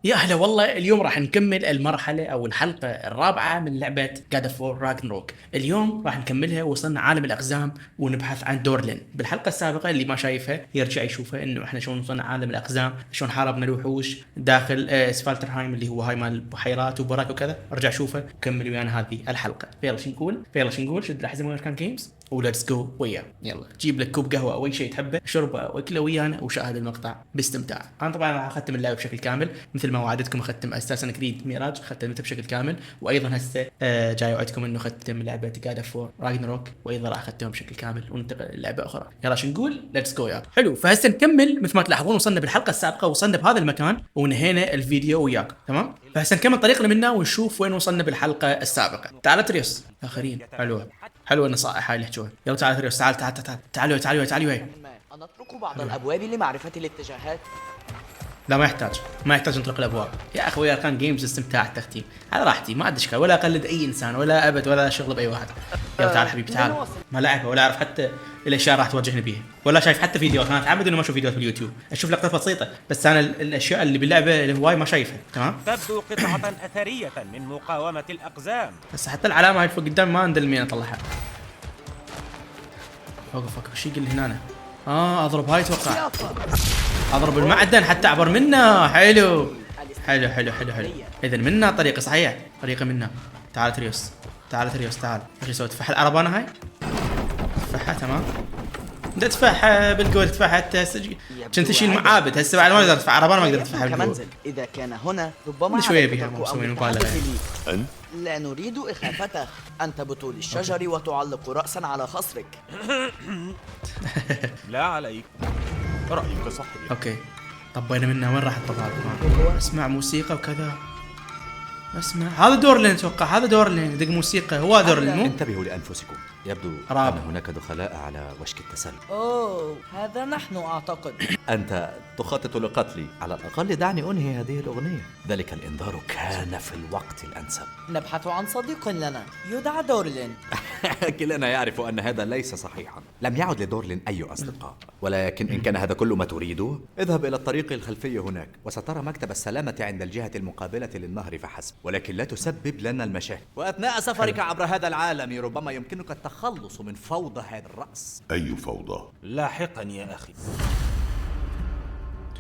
يا هلا والله، اليوم راح نكمل المرحلة أو الحلقة الرابعة من لعبة God of War Ragnarok. اليوم راح نكملها، وصلنا عالم الأقزام ونبحث عن دورلين. بالحلقة السابقة اللي ما شايفها يرجع يشوفها، إنه إحنا شلون وصلنا عالم الأقزام، شلون حاربنا الوحوش داخل سفالترهايم اللي هو هاي مال البحيرات وبراك وكذا. ارجع شوفه وكمل ويانا هذه الحلقة. فيلا شو نقول؟ شد الأحزمة ويركان جيمز وليتس جو وياه. يلا جيب لك كوب قهوه او اي شيء تحبه، شربه واكله ويانا وشاهد المقطع باستمتاع. انا طبعا راح اختم اللعبه بشكل كامل مثل ما وعدتكم، اختم اساسا كريد ميراج ختمتها بشكل كامل، وايضا هسه جاي اوعدكم انه اختم لعبه جاد اوف راجنروك، وايضا راح اختمها بشكل كامل وننتقل للعبه اخرى. يلا شو نقول؟ ليتس جو يا حلو. فهسه نكمل مثل ما تلاحظون، وصلنا بالحلقه السابقه وصلنا بهذا المكان ونهينا الفيديو وياكم، تمام؟ فهسه نكمل طريقنا منا ونشوف وين وصلنا بالحلقه السابقه. تعال تريوس اخرين. حلوه النصائح هاي اللي يحكوها. يلا تعال تريوس، تعالوا هاي. أن نطرق بعض الأبواب لمعرفة الاتجاهات. لا ما يحتاج نطلق الابواب يا اخوي. كان جيمز استمتاع التختيم على راحتي، ما عندي اشكال، ولا اقلد اي انسان ولا ابد ولا شغل باي واحد. يلا تعال حبيبي تعال. ما لعبها ولا اعرف حتى الاشياء راح توجهني بيها، ولا شايف حتى فيديوهات. انا اتعمد انه ما اشوف فيديوهات باليوتيوب، اشوف لقطات بسيطه، بس انا الاشياء اللي باللعبه الهواي ما شايفها. تمام، تبدو قطعة أثرية من مقاومة الأقزام. بس حتى العلامه هاي فوق قدام ما ندري مين اطلعها. اوقف وش يقول هنا؟ اضرب هاي اتوقع، اضرب المعدن حتى اعبر منه. حلو. اذا منا طريقه صحيح، طريقه منا. تعال تريوس تعال. ايش اسوي؟ تفح الاربانه هاي، تفحها تمام. بدي ادفعها بالقوه، تدفعها حتى كنت اشيل معابد. هسه بعد ما اقدر ادفع عربانه، ما اقدر ادفعها بالقوه. كمنزل إذا كان هنا ربما شويه بها مسوين مبالغه. أنت؟ لا نريد إخافتك. أنت بطول الشجر وتعلق رأسا على خصرك. لا عليك، رأيك صحيح. اوكي طبينا منها. وين راح الطبال؟ اسمع موسيقى وكذا. اسمع، هذا دورلين اتوقع، هذا دورلين يدق موسيقى. هو دورلين مو؟ انتبهوا لأنفسكم، يبدو راب. أن هناك دخلاء على وشك التسلل. أوه هذا نحن أعتقد. أنت تخطط لقتلي، على الأقل دعني أنهي هذه الأغنية. ذلك الإنذار كان في الوقت الأنسب. نبحث عن صديق لنا يدعى دورلين. كلنا يعرف أن هذا ليس صحيحا. لم يعد لدورلين أي أصدقاء، ولكن إن كان هذا كل ما تريده، اذهب إلى الطريق الخلفي هناك وسترى مكتب السلامة عند الجهة المقابلة للنهر فحسب، ولكن لا تسبب لنا المشاكل. وأثناء سفرك عبر هذا العالم ربما يمكنك التخلص من فوضى هذا الرأس. أي فوضى؟ لاحقا يا أخي.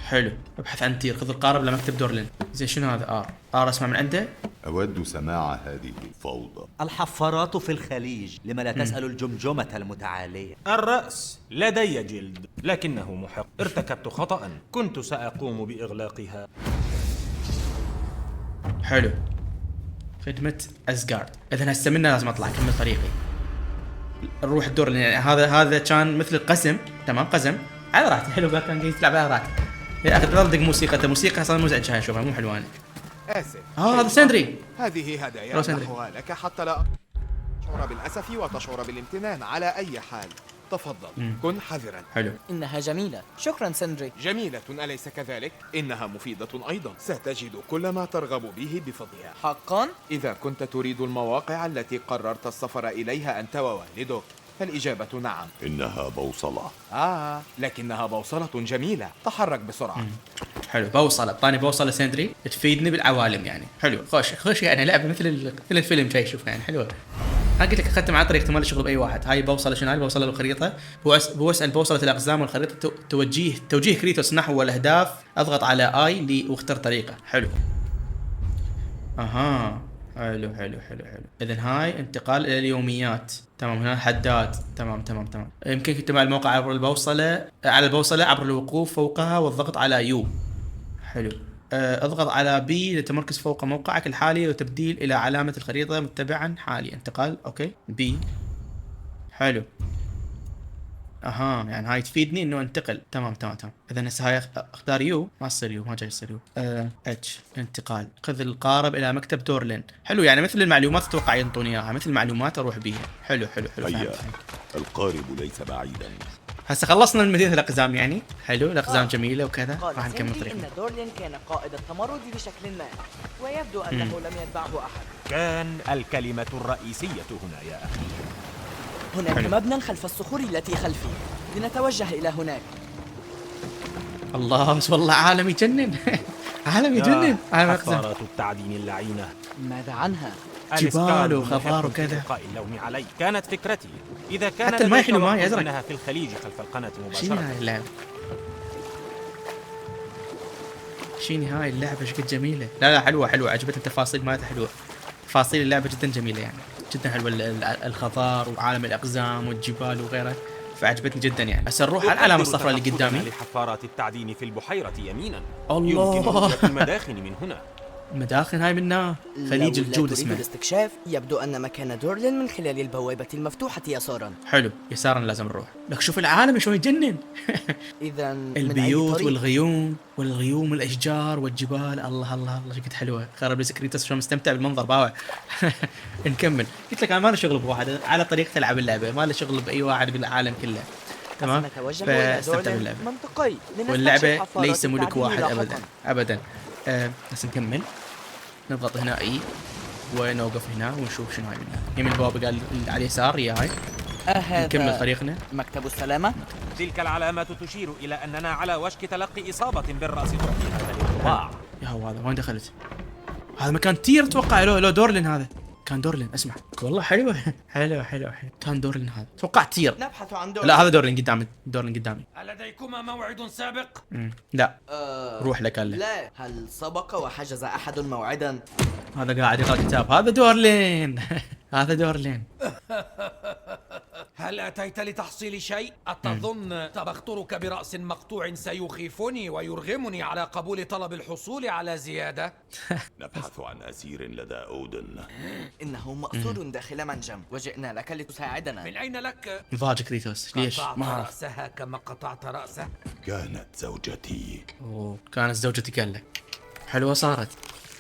حلو. ابحث عن تير، خذ القارب لمكتب دورلين. زين شنو هذا؟ ار اسمع من عنده. أود سماع هذه الفوضى. الحفارات في الخليج، لما لا تسأل الجمجمة المتعالية. الرأس لدي جلد لكنه محق. ارتكبت خطأ، كنت سأقوم بإغلاقها. حلو. خدمة أزغارد. إذا هسه منا لازم أطلع أكمل طريقي. نروح الدور، يعني هذا كان مثل القسم، تمام؟ قسم على راحتي. حلو قال كان قاعد تلعب على راحتي. يا أخي تضل دق موسيقى أصلا مزعجة. هاي شوفها مو حلواني. آسف. هذا سندري. هذه هدايا نحوها لك حتى لا تشعر بالأسف وتشعر بالامتنان على أي حال. تفضل كن حذرا. حلو. إنها جميلة، شكرا سندري. جميلة أليس كذلك؟ إنها مفيدة أيضا، ستجد كل ما ترغب به بفضلها. حقا؟ إذا كنت تريد المواقع التي قررت السفر إليها أنت ووالدك، فالإجابة نعم. إنها بوصلة. لكنها بوصلة جميلة، تحرك بسرعة. حلو. بوصلة، طاني بوصلة سندري تفيدني بالعوالم يعني. حلو. خوش يعني لعبة مثل الفيلم جاي شوف يعني حلوة. انا قلت لك اخذت مع طريقة ما شغل باي واحد. هاي بوصلة شنو؟ هاي بوصلة الخريطة. بوسأل بوصلة الاقزام والخريطة توجيه كريتوس نحو الاهداف. اضغط على اي واختر طريقة. حلو. حلو. اذا هاي انتقال الى اليوميات. تمام. هنا حداد. تمام. يمكنك تتبع الموقع عبر البوصلة، عبر الوقوف فوقها والضغط على يو. حلو. اضغط على بي للتمركز فوق موقعك الحالي وتبديل الى علامة الخريطة متبعا حالي. انتقال. اوكي بي. حلو. يعني هاي تفيدني انه انتقل. تمام. اذا هسه هاي اختار يو، ما تصير يو، ما جاي يصير يو. اتش انتقال. خذ القارب الى مكتب دورلين. حلو، يعني مثل المعلومات اتوقع ينطوني اياها، مثل المعلومات اروح بيها. حلو. هيا، القارب ليس بعيدا. هسه خلصنا من مدينة الأقزام يعني. حلو. الأقزام جميلة وكذا. قال راح نكمل سندري طريقنا. إن دورلين كان قائد التمرد بشكل ما، ويبدو أنه لم يتبعه أحد. كان الكلمة الرئيسية هنا يا أخي. هناك حلو. مبنى خلف الصخور التي خلفي، لنتوجه إلى هناك. الله، بس والله عالم يجنن. عالم يجنن، عالم الاقزام. حفارات التعدين اللعينة. ماذا عنها؟ جبال وخضار وكذا. إلقاء اللوم علي. كانت فكرتي إذا كان حتى الماء لديك حلو، ماء وقت أزرق. إنها في الخليج خلف القناة شيني مباشرة. هاي اللعبة، شيني هاي اللعبة شقد جميلة. لا حلوة حلوة، عجبتني التفاصيل مالتها حلوة. تفاصيل اللعبة جدا جميلة يعني، جدا حلوة. الخضار وعالم الأقزام والجبال وغيره، فعجبتني جدا يعني. هسه نروح على العلامة الصفراء اللي قدامي. لحفارات التعدين في البحيرة يمينا. الله. يمكن رؤية المداخن من هنا. المداخن هاي منها خليج لو الجود لا تريد اسمه. الاستكشاف يبدو أن مكان دورلين من خلال البوابة المفتوحة يسارا. حلو، يسارا لازم نروح. لك شوف العالم شلون يجنن. إذا البيوت والغيوم والاشجار والجبال. الله الله الله شقد حلوه. خرب لي سكريتوس شلون مستمتع بالمنظر باوع. نكمل. قلت لك انا ما لي شغل بواحد، على طريقة العب اللعبه، ما لي شغل باي واحد بالعالم كله. تمام، نتوجه إلى فاستمتع دورلين باللعبه. منطقي لنستكشف واللعبه حفارات ليس ملك التعدين واحد لاحقاً. ابدا ابدا. بس نكمل، نضغط هنا اي ونوقف هنا ونشوف شنو هاي منها. يمين البوابه قال على اليسار، هي هاي. نكمل هذا طريقنا. مكتب السلامة. تلك العلامات تشير إلى أننا على وشك تلقي إصابة بالرأس تعطي هذا الانطباع. يا هو هذا وين دخلت؟ هذا مكان تير اتوقع. لو دورلين هذا كان دورلين. اسمع والله حلوه حلوه كان دورلين هذا، توقع تير. نبحث عن دورلين. لا هذا دورلين قدامي، دورلين قدامي. ألديكما موعد سابق؟ لا روح لك قال له. لا، هل سبق وحجز أحد موعدا؟ هذا قاعد يقرا كتاب. هذا دورلين. هذا دورلين. هل أتيت لتحصيل شيء؟ أتظن تبخترك برأس مقطوع سيخيفني ويرغمني على قبول طلب الحصول على زيادة؟ نبحث عن أسير لدى أودن. إنه مأسور داخل منجم وجئنا لك لتساعدنا. من أين لك؟ ضاج كريتوس ليش؟ قطعت ما أعرف. رأسها كما قطعت رأسه؟ كانت زوجتي. أوه، كانت زوجتي قال له. حلوه صارت.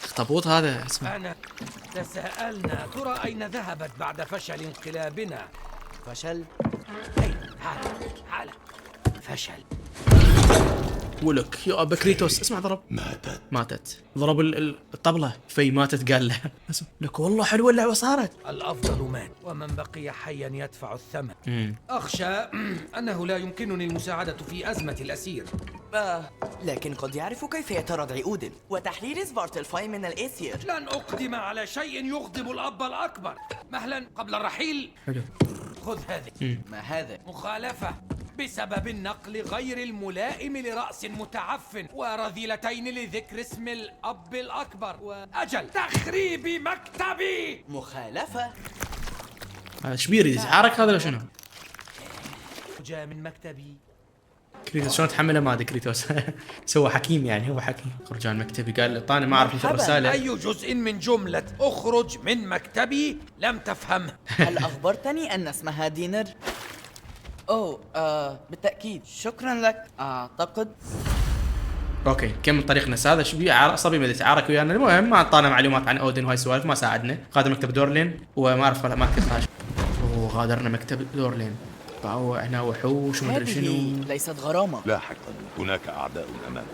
اخطبوط هذا اسمه. أنا تساءلنا ترى أين ذهبت بعد فشل انقلابنا؟ فشل؟ أي حالة فشل. ولك يا ابا كريتوس اسمع ضرب. ماتت. ضرب الطبلة في ماتت قال له. لك والله حلوه اللعبه صارت. الأفضل مات ومن بقي حيا يدفع الثمن. أخشى أنه لا يمكنني المساعدة في أزمة الأسير. لكن قد يعرف كيف يتردع أودن وتحرير سبارتلفاي من الأسير. لن أقدم على شيء يغضب الأب الأكبر. مهلا قبل الرحيل. حلو. خذ هذه. ما هذا؟ مخالفة بسبب النقل غير الملائم لرأس متعفن ورذيلتين لذكر اسم الأب الأكبر وأجل تخريب مكتبي. مخالفة؟ هذا شبير يتحرك هذا لو شنو؟ جاء من مكتبي. كريتوس شلون تحمله ما ادري. كريتوس سوى حكيم يعني، هو حكيم. خرج عن مكتبي قال طاني ما اعرف مثل الرساله. أي جزء من جملة أخرج من مكتبي لم تفهمه؟ هل أخبرتني أن اسمها دينر؟ أوه بالتأكيد، شكرا لك. أعتقد اوكي كمل طريقنا. هذا شبيه عصبي ما يتعارك ويانا. المهم ما اعطانا معلومات عن اودن وهاي السوالف، ما ساعدنا. غادر مكتب دورلين وما اعرف ولا ما كنت خاش. غادرنا مكتب دورلين، باوعنا وحوش ومدري هذه شنو. ليست غرامة. لاحقا هناك أعداء أمامنا.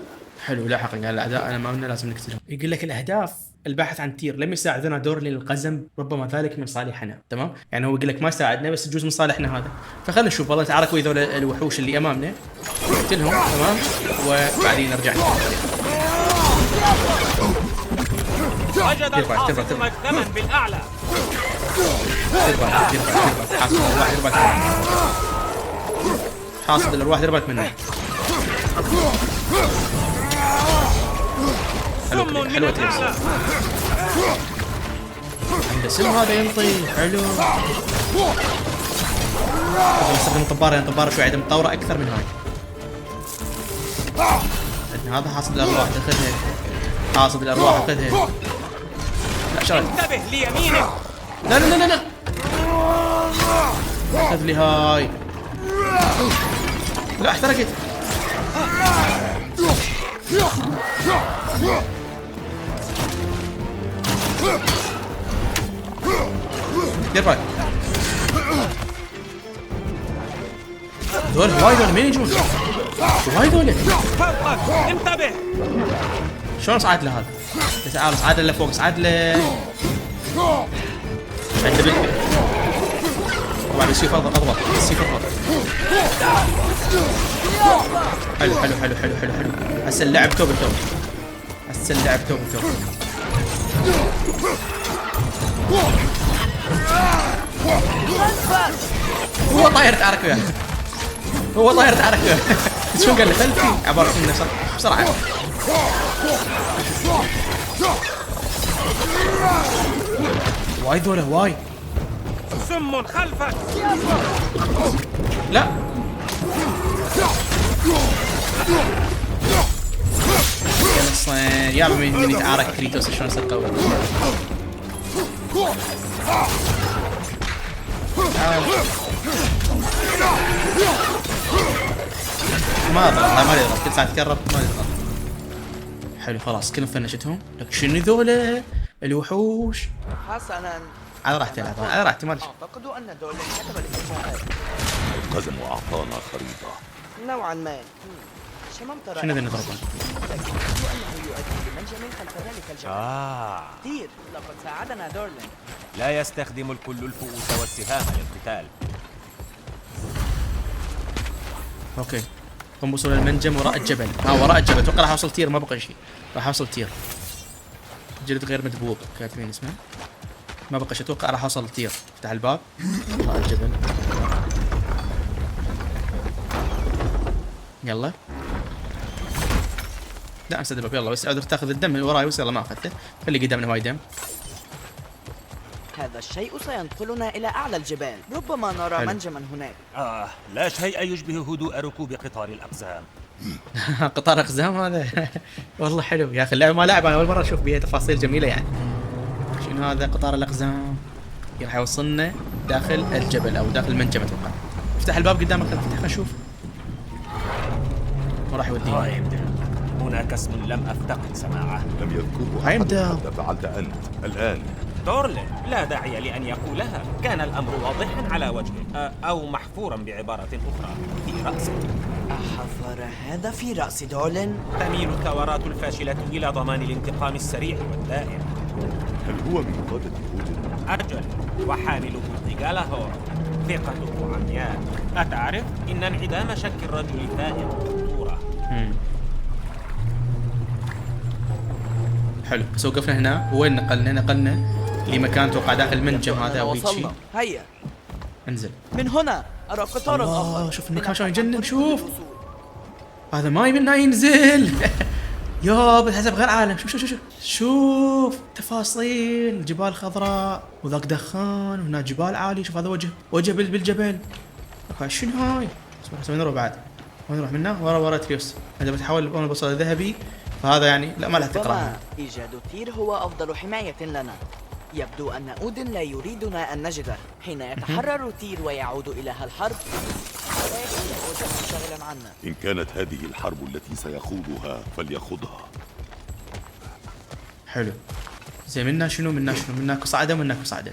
حلو لاحقا قال الاعداء امامنا لازم نقتلهم. يقول لك الاهداف البحث عن تير لم يساعدنا دورلين القزم، ربما ذلك من صالحنا. تمام يعني هو يقول لك ما ساعدنا بس يجوز من صالحنا هذا. فخلنا نشوف والله تعاركوا ذول الوحوش اللي امامنا نقتلهم. تمام وبعدين نرجع وجد الحاصل مكتبا بالأعلى. حاصد الارواح دربت منه. سم من الأعلى. عنده سم هذا ينطي. حلو. نستخدم طبارة يعني طبارة شوي عندها متطورة أكثر من هاي. هذا حاصد الأرواح خذها. حاصد الأرواح خذها. لا شرد. انتبه ليمينك. لا لا لا لا خذ لي هاي. لا احترقت. دير بالك. دول هواي دول مين يجون؟ هواي دول. فوقك انتبه. شلون صعد له هذا؟ تعال صعد له فوق. صعد له عنده بنت. طبعا السيف اضغط. السيف اضغط. حلو حلو حلو حلو حلو حلو. هسه اللعب توب. هسه اللعب تو. هو طاير تعارك وياه. شو قال لي خلفي عبارة منه بسرعة. واي ذولا واي. سم خلفك. لا يابا من يتعارك كريتوس شلون يصير قوي. ما اضرب ما يضرب كل ساعة تقرب ما يضرب. حلو خلاص كلهم فنشتهم. لك شنو ذولا الوحوش؟ حسنا، على راحتي على راحتي ما أعتقد أن دورلين كتب الإجراءات القزم أعطانا خريطة. نوعا ما. شممت رأيك. شنو ذا نضربه؟ أنه يؤدي بمنجم خلف ذلك الجبل. كثير، لقد ساعدنا دورلين. لا يستخدم الكل الفؤوس والسهام للقتال. اوكي هم وصلوا للمنجم وراء الجبل. وراء الجبل. اتوقع راح اوصل تير ما بقى شيء. راح اوصل تير. جلد غير مدبوغ كاتبين اسمه. ما بقى شيء اتوقع راح اوصل تير. افتح الباب. وراء الجبل. يلا. لا امسد الباب يلا بس عذر تاخذ الدم من وراي بس يلا ما اخذته. خلي قدامنا هواي دم. هذا الشيء سينقلنا إلى أعلى الجبال. ربما نرى حلو. منجما هناك. لا شيء يشبه هدوء ركوب قطار الأقزام. قطار اقزام هذا. والله حلو يا اخي اللعبه ما لعب انا اول مره اشوف بيها تفاصيل جميله يعني. شنو هذا قطار الاقزام؟ راح يوصلنا داخل الجبل او داخل المنجم اتوقع. افتح الباب قدامك خلينا نشوف. وراح يودينا. هناك اسم لم أفتقد سماعه. لم يذكره هيمدل. أحد حتى فعلت أنت الآن. دورلين لا داعي لأن يقولها. كان الأمر واضحا على وجهه أو محفورا بعبارة أخرى في رأسه. أحفر هذا في رأس دورلين؟ تميل الثورات الفاشلة إلى ضمان الانتقام السريع والدائم. هل هو من قادة أودن؟ أجل وحامله قالهور. ثقته عمياء. أتعرف إن انعدام شك الرجل فائق خطورة. حلو بس وقفنا هنا. وين نقلنا لمكان توقع داخل المنجم هذا او هيك شيء. هيا انزل. من هنا أرى قطار الله آخر. شوف المكان شلون يجنن. شوف هذا ماي منه ينزل. يابا حسب غير عالم. شوف تفاصيل جبال خضراء وذاك دخان وهناك جبال عالي. شوف هذا وجه بالجبل. شنو هاي؟ وين نروح بعد؟ وين نروح منه؟ ورا تريوس. اذا بتحاول انا بوصل الذهبي فهذا يعني لا ما له تقرا. إيجاد تير هو أفضل حماية لنا. يبدو أن أودن لا يريدنا أن نجده. حين يتحرر تير ويعود إلى الحرب لا يكون أودن منشغلا عنا. إن كانت هذه الحرب التي سيخوضها فليخوضها. حلو زي منا شنو مناك صعده ومناك صعده.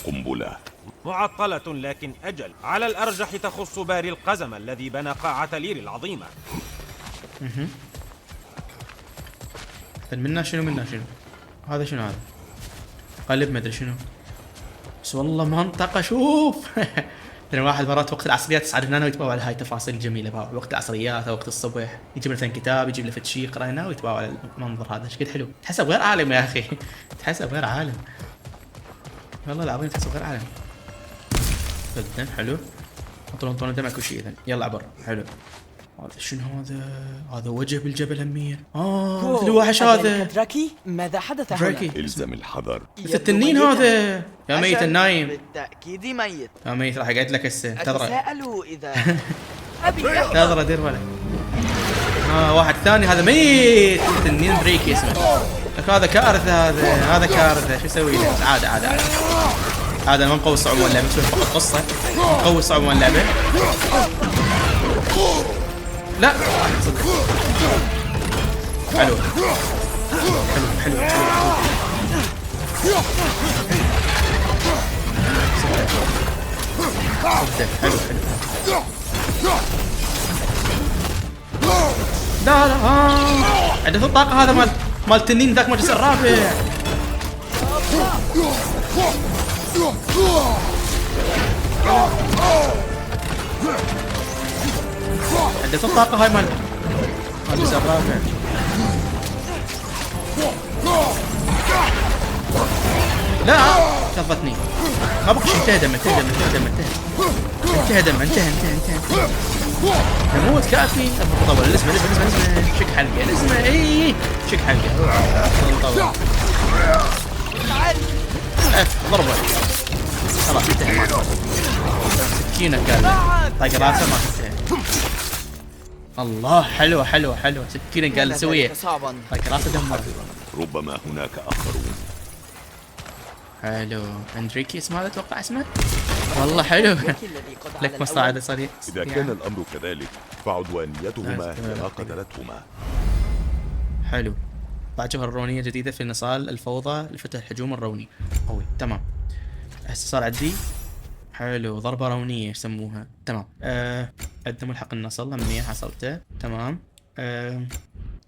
قنبلة معطلة لكن أجل. على الأرجح تخص باري القزم الذي بنى قاعة لير العظيمة. منا شنو هذا شنو هذا قلب ما ادري شنو بس والله منطقه. شوف ترى واحد مرات وقت العصريات تصعد هنا ويتباوع على هاي التفاصيل الجميله. وقت العصريات او وقت الصبح يجيب مثلا كتاب يجيب له فد شيء يقرا هنا ويتباوع على المنظر هذا. ايش قد حلو. تحسب غير عالم يا اخي. تحسب غير عالم والله العظيم. تحسب غير عالم. جدا حلو. انطونا دمك وشي اذا يلا عبر. حلو هذا شنو هذا وجه بالجبل همية. مثل الوحش هذا. دراكي ماذا حدث دراكي. هنا؟ إلزم الحذر. مثل التنين هذا. يا ميت النايم. بالتأكيد ميت. يا ميت راح اقعد لك هسه. انتظره أتساءل إذا أبي انتظره دير بالك. واحد ثاني هذا ميت. تنين دريكي اسمه. لك هذا كارثة. هذا كارثة. شو اسوي له؟ عادة هذا ما مقوي الصعوبة ولا لعبة. نسوي فقط قصة مقوي الصعوبة ولا لعبة. لا صدق. حلو حلو. لا عنده الطاقة هذا مال التنين ذاك مال الجزء الرابع. عنده الطاقة هاي مال الجزء الرابع. لا كفطني. ما بقى شيء. انتهى دم. انتهى. يموت كافي. طول الاسم شق حلقه. الاسم اي شق حلقه. ضربه. خلاص انتهى. سكينه قال طاق راسه ما تنتهي. الله حلوه. سكينه قال سويه. طاق راسه دمر. ربما هناك آخرون. حلو. اندريكي اسمه هذا اتوقع اسمه. والله حلو. لك مصاعد صديق. إذا كان الأمر كذلك فعدوانيتهما هي ما قتلتهما. حلو. بعد جوهر الرونية جديدة في نصال الفوضى لفتح الهجوم الروني. قوي. تمام. هسه صار عندي حلو ضربة رونية يسموها. تمام. قدموا الحق النصل. منين حصلته؟ تمام.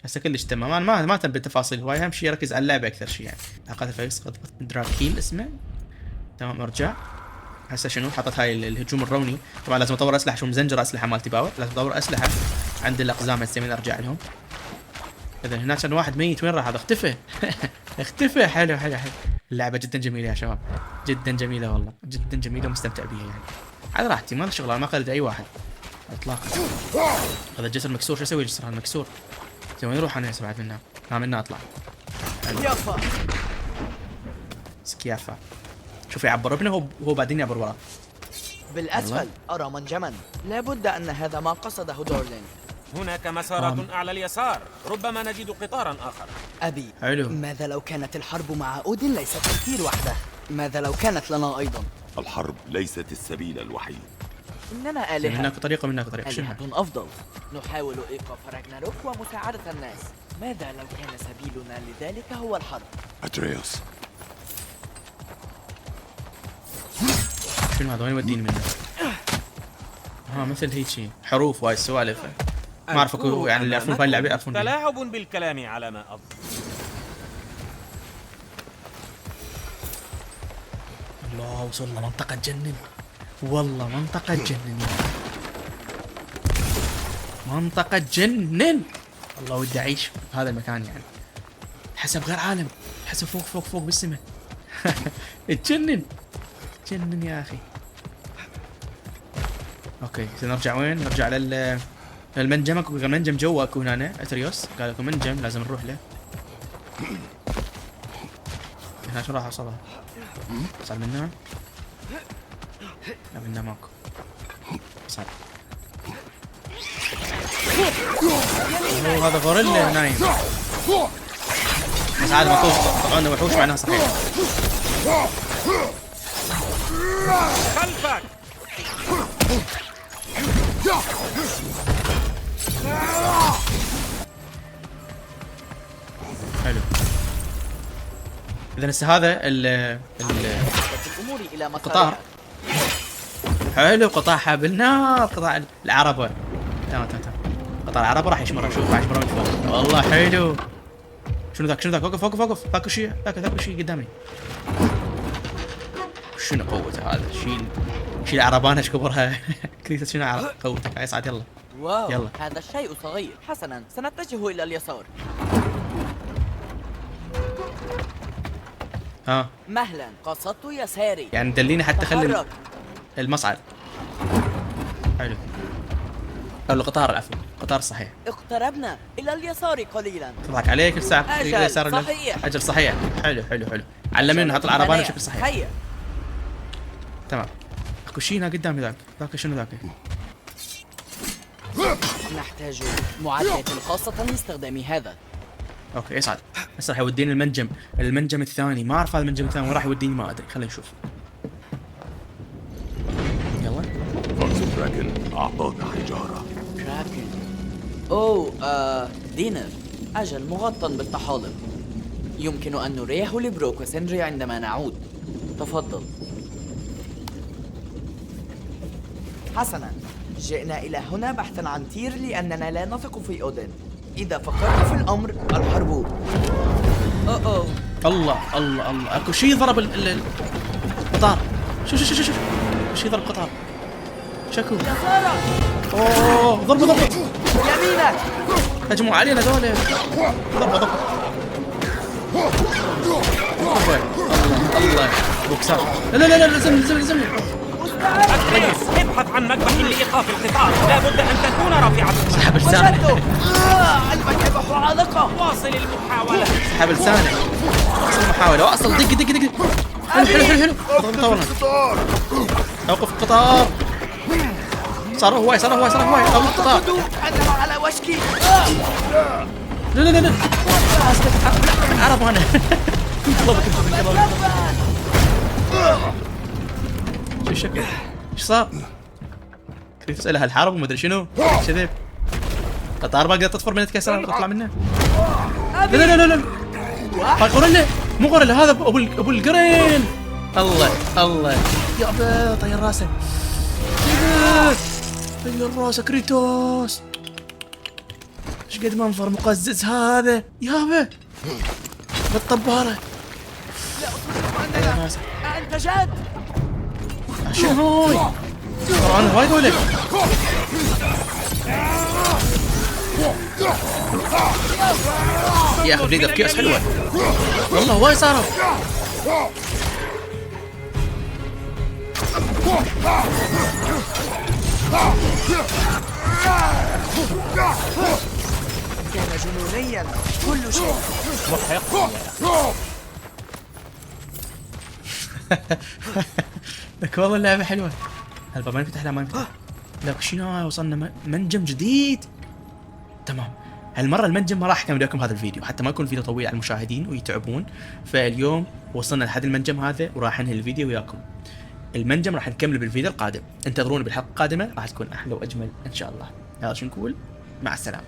هسه كلش تمام. انا ما تم بالتفاصيل هواي. اهم شيء ركز على اللعبة اكثر شيء يعني. قاتل فايز دراكيل اسمه. تمام. ارجع. هسه شنو حطت هاي الهجوم الروني. طبعا لازم اطور اسلحة. شو مزنجر اسلحة مالتي باور. لازم اطور اسلحة عند الاقزام هسه من ارجع لهم. اذا هناك كان واحد ميت. وين راح هذا؟ اختفى. اختفى. حلو. اللعبة جدا جميلة يا شباب. جدا جميلة والله. جدا جميلة ومستمتع بيها يعني. على راحتي ما له شغل. انا ما قلد اي واحد اطلاقا. هذا الجسر مكسور. شو اسوي الجسر المكسور؟ وين يروح انا هسه بعد منها؟ منها اطلع. يافا. سكيافا. شوف يعبر ابنه هو بعدين يعبر وراه. بالأسفل أرى منجما. لابد أن هذا ما قصده دورلين. هناك مسارات أعلى اليسار. ربما نجد قطارا آخر. أبي حلو. ماذا لو كانت الحرب مع أودين ليست تفكير وحده؟ ماذا لو كانت لنا أيضا؟ الحرب ليست السبيل الوحيد. إننا آلهة. هناك طريقة شنو؟ آلهة أفضل. نحاول إيقاف راجناروك ومساعدة الناس. ماذا لو كان سبيلنا لذلك هو الحرب؟ أتريوس. شنو هذا؟ وين يوديني منه؟ مثل هيك شيء حروف وهاي السوالف. ما اعرف اكو يعني اللي يعرفون بهاي اللعبه يعرفون بيها. تلاعب بالكلام على ما اظن. الله وصلنا منطقة تجنن. والله منطقة تجنن. منطقة تجنن. الله ودي اعيش بهذا المكان يعني. حسب غير عالم. حسب فوق بالسماء. تجنن يا اخي. اوكي نرجع وين؟ نرجع للمنجم. اكو منجم جوا اكو هنا. اتريوس قال اكو منجم لازم نروح له. هنا شو راح اوصلها؟ صار منها؟ لا منها ماكو. صار. هذا غوريلا نايم. بس عاد ماكو طلعونا وحوش معناها صحيح. خلفك. حلو. اذا هسه هذا الأمور إلى قطار. حلو. قطاع حبل نار. قطاع العربة. تمام. قطاع العربة راح يشمر. شوف راح يشمر من فوق. والله حلو. شنو ذاك؟ وقف. ذاك شيء قدامي. شنو قوته هذا؟ شيل عربانه ايش كبرها. كريسة شنو قوتك؟ يصعد يلا. واو يلا. هذا الشيء صغير. حسنا سنتجه إلى اليسار. مهلا قصدت يساري. يعني دليني حتى خلي المصعد. حلو. القطار العفو. قطار صحيح. اقتربنا إلى اليسار قليلا. تضحك عليك الساعة. أجل صحيح. أجل صحيح. حلو. علمني نحط العربانة بشكل صحيح. هيا. تمام. اكو شيء هنا قدامي. ذاك شنو ذاك؟ نحتاج معدات خاصة لاستخدام هذا. اوكي اصعد. هسه راح يوديني المنجم الثاني. ما اعرف هذا المنجم الثاني وين راح يوديني ما ادري. خلينا نشوف. يلا. فاكس كراكن أعطانا حجارة. كراكن. دينر. أجل مغطى بالطحالب. يمكن أن نريه لبروك وسندري عندما نعود. تفضل. حسنا جئنا إلى هنا بحثا عن تير لأننا لا نثق في أودين. إذا فكرت في الأمر الحرب. الله اكو شيء ضرب القطار. شوف شيء ضرب قطار. شكو. يسارك. ضرب. يمينك. هجموا علينا ذولا. ضربه ضربه. الله بوكسات. لا لا لا لزمني. أتريس، ابحث عن مذبح لإيقاف القطار. لا بد أن تكون رافعة. سحب لسانه. المذبح عالقة. واصل المحاولة. سحب لسانه. واصل المحاولة. واصل دق. حلو. طولنا. اوقف القطار. صار هواي. اوقف القطار. أنا على وشكي. لا. عرب انا. شو الشكل؟ ايش صار؟ كيف تسألها الحرب وما ادري شنو؟ كذب. قطار ما قدرت تطفر من يتكسر تطلع منه. لا. هاي غوريلا، مو غوريلا، هذا ابو القرين. الله يا ابا طير راسه. طير راسه كريتوس. ايش قد منظر مقزز هذا يابا بالطبارة. لا أنت جاد. شنو هاي؟ ترى انا وايد ولد. يا اخي ليدر كيس حلوة والله وايد صاروا. كان جنونيا كل شيء. محق. لك والله اللعبة حلوة. الباب ما ينفتح. لا ما ينفتح. لك شنو وصلنا منجم جديد. تمام. هالمرة المنجم ما راح اكمل لكم هذا الفيديو حتى ما يكون فيديو طويل على المشاهدين ويتعبون. فاليوم وصلنا لحد المنجم هذا وراح انهي الفيديو وياكم. المنجم راح نكمل بالفيديو القادم. انتظروني بالحلقة القادمة راح تكون احلى واجمل ان شاء الله. يلا شو نقول؟ مع السلامة.